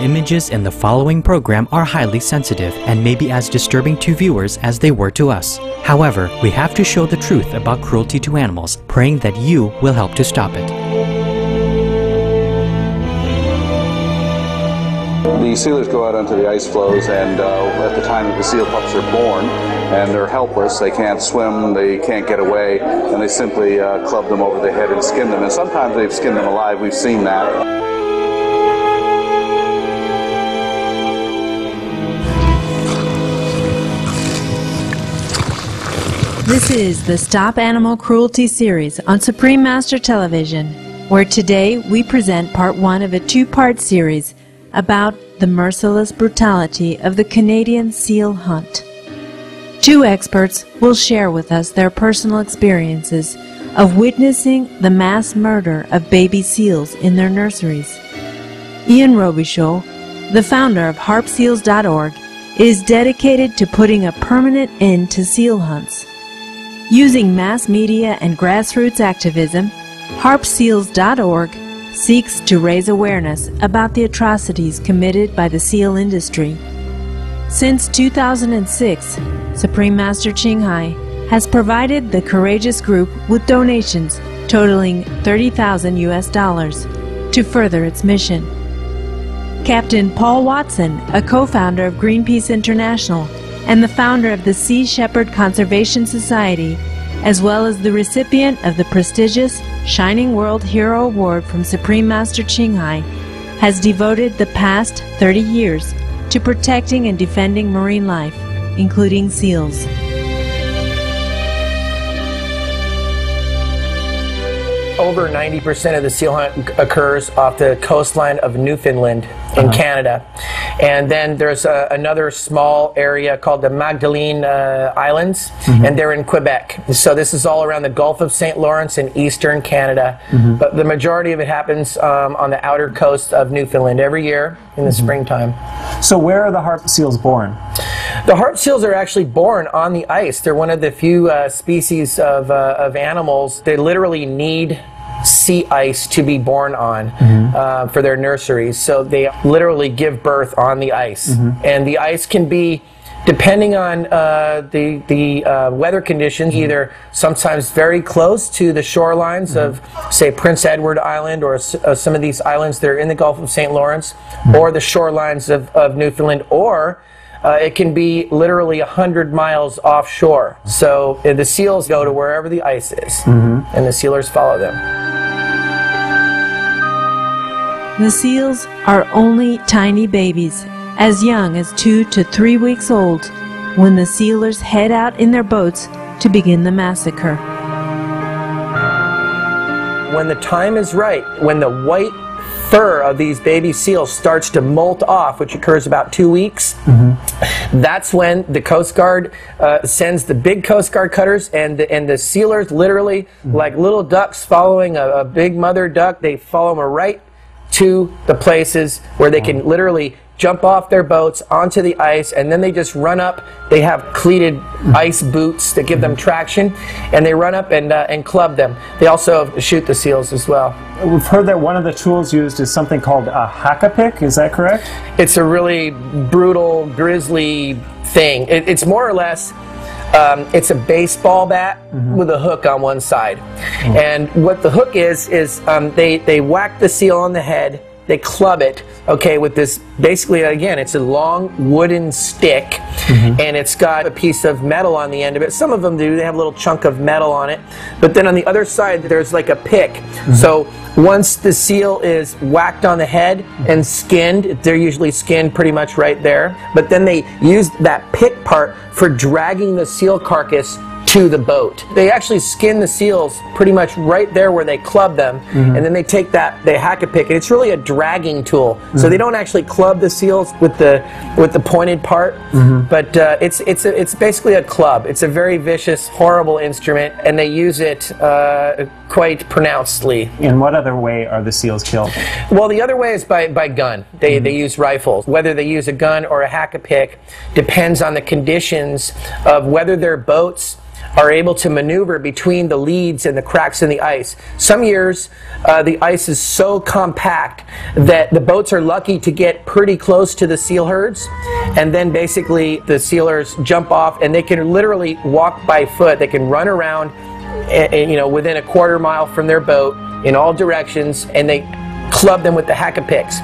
images in the following program are highly sensitive and may be as disturbing to viewers as they were to us. However, we have to show the truth about cruelty to animals, praying that you will help to stop it. The sealers go out onto the ice floes, and at the time that the seal pups are born, and they're helpless, they can't swim, they can't get away, and they simply club them over the head and skin them. And sometimes they've skinned them alive, we've seen that. This is the Stop Animal Cruelty series on Supreme Master Television, where today we present part one of a two-part series about the merciless brutality of the Canadian seal hunt. Two experts will share with us their personal experiences of witnessing the mass murder of baby seals in their nurseries. Ian Robichaud, the founder of harpseals.org, is dedicated to putting a permanent end to seal hunts. Using mass media and grassroots activism, harpseals.org seeks to raise awareness about the atrocities committed by the seal industry. Since 2006, Supreme Master Ching Hai has provided the courageous group with donations totaling $30,000 US to further its mission. Captain Paul Watson, a co-founder of Greenpeace International and the founder of the Sea Shepherd Conservation Society, as well as the recipient of the prestigious Shining World Hero Award from Supreme Master Ching Hai, has devoted the past 30 years to protecting and defending marine life, including seals. Over 90% of the seal hunt occurs off the coastline of Newfoundland in Canada. And then there's another small area called the Magdalene Islands, and they're in Quebec. So this is all around the Gulf of St. Lawrence in eastern Canada. But the majority of it happens on the outer coast of Newfoundland every year in the springtime. So where are the harp seals born? The harp seals are actually born on the ice. They're one of the few species of animals that literally need sea ice to be born on for their nurseries. So they literally give birth on the ice. And the ice can be, depending on the weather conditions, either sometimes very close to the shorelines of, say, Prince Edward Island or some of these islands that are in the Gulf of St. Lawrence, or the shorelines of Newfoundland, or it can be literally 100 miles offshore. So the seals go to wherever the ice is, and the sealers follow them. The seals are only tiny babies, as young as 2 to 3 weeks old, when the sealers head out in their boats to begin the massacre. When the time is right, when the white fur of these baby seals starts to molt off, which occurs about 2 weeks, that's when the Coast Guard sends the big Coast Guard cutters, and the sealers, literally like little ducks following a big mother duck, they follow them right to the places where they can literally jump off their boats onto the ice, and then they just run up. They have cleated ice boots that give them traction, and they run up and club them. They also shoot the seals as well. We've heard that one of the tools used is something called a hack-a-pick. Is that correct? It's a really brutal, grisly thing. It's more or less, it's a baseball bat with a hook on one side. And what the hook is they whack the seal on the head, they club it, okay, with this, basically, again, it's a long wooden stick, and it's got a piece of metal on the end of it. Some of them do, they have a little chunk of metal on it, but then on the other side there's like a pick. So once the seal is whacked on the head and skinned, they're usually skinned pretty much right there, but then they use that pick part for dragging the seal carcass to the boat. They actually skin the seals pretty much right there where they club them, and then they take that, they hack a pick, and it's really a dragging tool. So they don't actually club the seals with the pointed part, but it's basically a club. It's a very vicious, horrible instrument, and they use it quite pronouncedly. In what other way are the seals killed? Well, the other way is by gun. They use rifles. Whether they use a gun or a hack-a-pick depends on the conditions of whether their boats are able to maneuver between the leads and the cracks in the ice. Some years the ice is so compact that the boats are lucky to get pretty close to the seal herds, and then basically the sealers jump off and they can literally walk by foot. They can run around you know, within a quarter mile from their boat in all directions, and they club them with the hack-a-picks.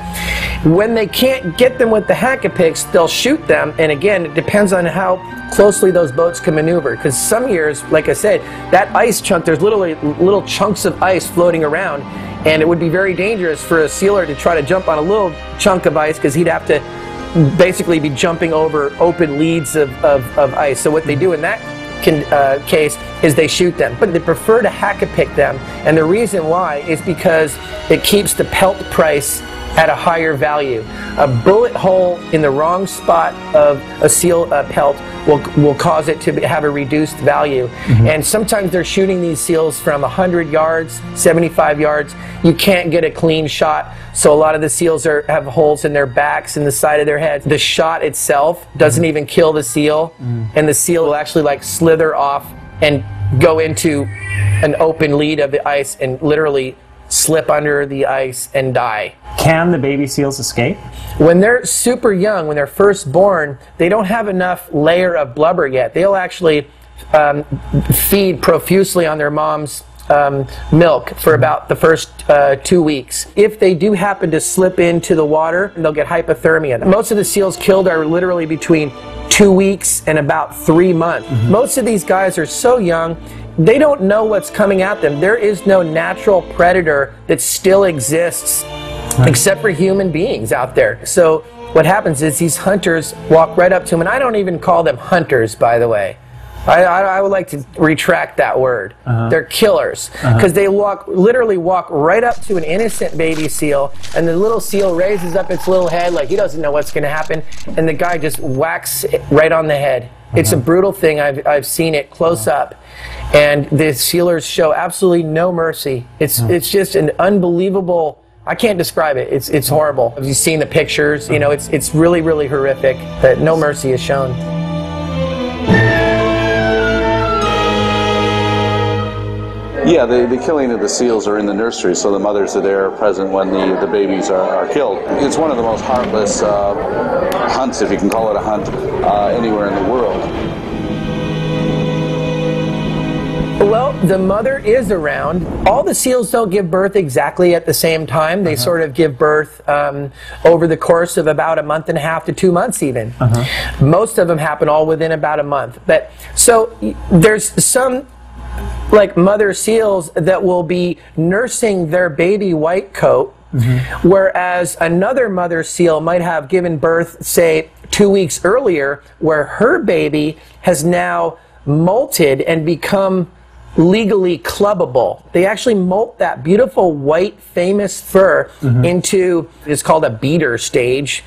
When they can't get them with the hack-a-picks, they'll shoot them, and again, it depends on how closely those boats can maneuver, because some years, like I said, that ice chunk, there's literally little chunks of ice floating around, and it would be very dangerous for a sealer to try to jump on a little chunk of ice, because he'd have to basically be jumping over open leads of ice. So what they do in that case is they shoot them, but they prefer to hack-a-pick them, and the reason why is because it keeps the pelt price at a higher value. A bullet hole in the wrong spot of a seal pelt will cause it to have a reduced value. And sometimes they're shooting these seals from 100 yards, 75 yards. You can't get a clean shot, so a lot of the seals have holes in their backs and the side of their heads. The shot itself doesn't even kill the seal, and the seal will actually like slither off and go into an open lead of the ice and literally slip under the ice and die. Can the baby seals escape? When they're super young, when they're first born, they don't have enough layer of blubber yet. They'll actually feed profusely on their mom's milk for about the first 2 weeks. If they do happen to slip into the water, they'll get hypothermia. Most of the seals killed are literally between 2 weeks and about 3 months. Most of these guys are so young, they don't know what's coming at them. There is no natural predator that still exists except for human beings out there. So what happens is these hunters walk right up to them, and I don't even call them hunters, by the way. I would like to retract that word. They're killers, because they literally walk right up to an innocent baby seal, and the little seal raises up its little head like he doesn't know what's going to happen, and the guy just whacks it right on the head. It's a brutal thing. I've seen it close up, and the sealers show absolutely no mercy. It's just an unbelievable. I can't describe it. It's horrible. Have you seen the pictures? You know, it's really, really horrific that no mercy is shown. Yeah, the killing of the seals are in the nursery, so the mothers are there present when the babies are killed. It's one of the most heartless hunts, if you can call it a hunt, anywhere in the world. Well, the mother is around. All the seals don't give birth exactly at the same time. They sort of give birth over the course of about 1.5 to 2 months even. Most of them happen all within about a month. But so there's some like mother seals that will be nursing their baby white coat, whereas another mother seal might have given birth, say, 2 weeks earlier, where her baby has now molted and become legally clubbable. They actually molt that beautiful white famous fur into, it's called a beater stage,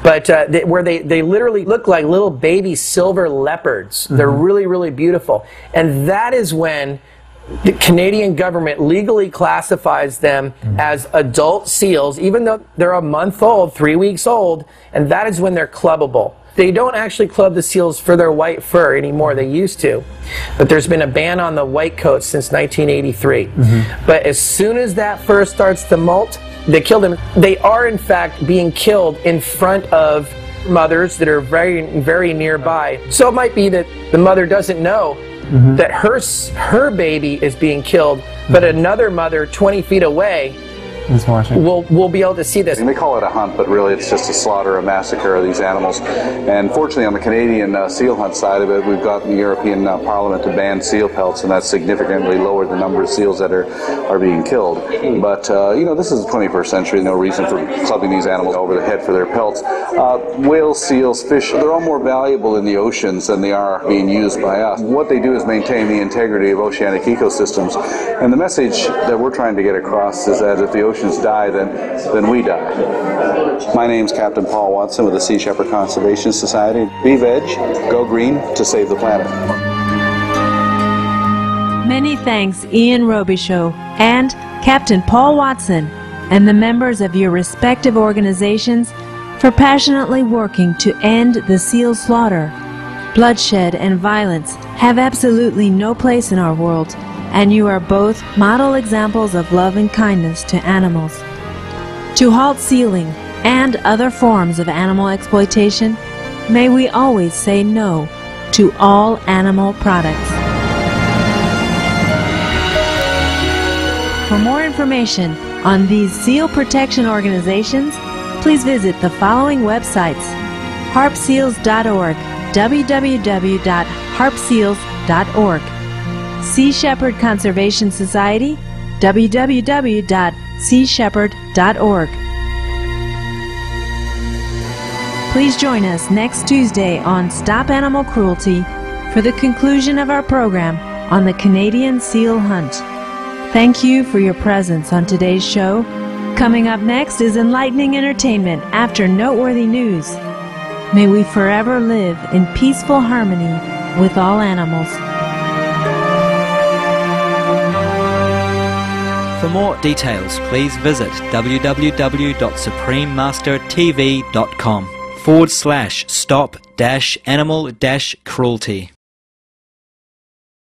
but where they literally look like little baby silver leopards. They're really, really beautiful. And that is when the Canadian government legally classifies them as adult seals, even though they're a month old, 3 weeks old, and that is when they're clubbable. They don't actually club the seals for their white fur anymore. They used to. But there's been a ban on the white coats since 1983. But as soon as that fur starts to molt, they kill them. They are, in fact, being killed in front of mothers that are very, very nearby. So it might be that the mother doesn't know that her baby is being killed, but another mother 20 feet away we'll be able to see this. And they call it a hunt, but really it's just a slaughter, a massacre of these animals. And fortunately on the Canadian seal hunt side of it, we've got the European Parliament to ban seal pelts, and that's significantly lowered the number of seals that are being killed. But you know, this is the 21st century, no reason for clubbing these animals over the head for their pelts. Whales, seals, fish, they're all more valuable in the oceans than they are being used by us. What they do is maintain the integrity of oceanic ecosystems. And the message that we're trying to get across is that if the oceans die, then we die. My name's Captain Paul Watson with the Sea Shepherd Conservation Society. Be veg, go green to save the planet. Many thanks, Ian Robichaud and Captain Paul Watson, and the members of your respective organizations for passionately working to end the seal slaughter, bloodshed, and violence have absolutely no place in our world, and you are both model examples of love and kindness to animals. To halt sealing and other forms of animal exploitation, may we always say no to all animal products. For more information on these seal protection organizations, please visit the following websites: harpseals.org, www.harpseals.org; Sea Shepherd Conservation Society, www.seashepherd.org. Please join us next Tuesday on Stop Animal Cruelty for the conclusion of our program on the Canadian seal hunt. Thank you for your presence on today's show. Coming up next is enlightening entertainment after noteworthy news. May we forever live in peaceful harmony with all animals. For more details, please visit www.suprememastertv.com/stop-animal-cruelty.